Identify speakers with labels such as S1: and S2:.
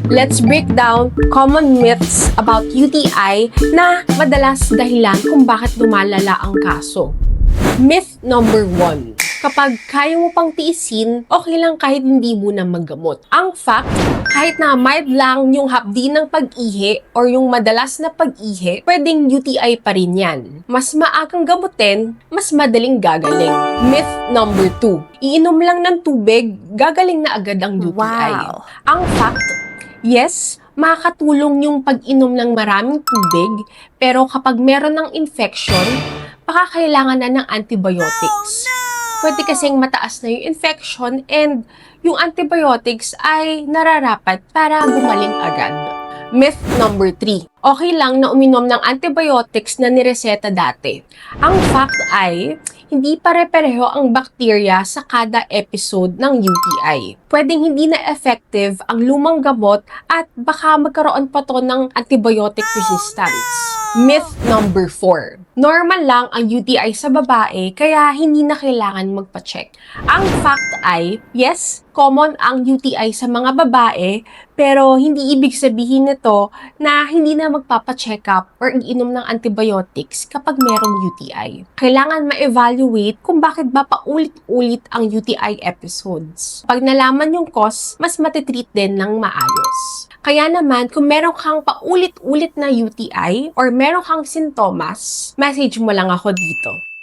S1: Let's break down common myths about UTI na madalas dahilan kung bakit lumalala ang kaso. Myth number 1. Kapag kaya mo pang tiisin, okay lang kahit hindi mo na maggamot. Ang fact, kahit na mild lang yung hapdi ng pag-ihi or yung madalas na pag-ihi, pwedeng UTI pa rin yan. Mas maagang gamutin, mas madaling gagaling. Myth number 2. Iinom lang ng tubig, gagaling na agad ang UTI.
S2: Wow.
S1: Ang fact, yes, makakatulong yung pag-inom ng maraming tubig, pero kapag meron ng infection, baka kailangan na ng antibiotics. Pwede kasing mataas na yung infection and yung antibiotics ay nararapat para gumaling agad. Myth number 3. Okay lang na uminom ng antibiotics na nireseta dati. Ang fact ay, hindi pare-pareho ang bakterya sa kada episode ng UTI. Pwedeng hindi na effective ang lumang gamot at baka magkaroon pa to ng antibiotic resistance. Myth number 4. Normal lang ang UTI sa babae kaya hindi na kailangan magpa-check. Ang fact ay, yes, common ang UTI sa mga babae pero hindi ibig sabihin nito na hindi na magpapa-check up or iinom ng antibiotics kapag merong UTI. Kailangan ma-evaluate kung bakit ba paulit-ulit ang UTI episodes. Pag nalaman yung cause, mas matitreat din ng maayos. Kaya naman, kung meron kang paulit-ulit na UTI or meron kang sintomas, message mo lang ako dito.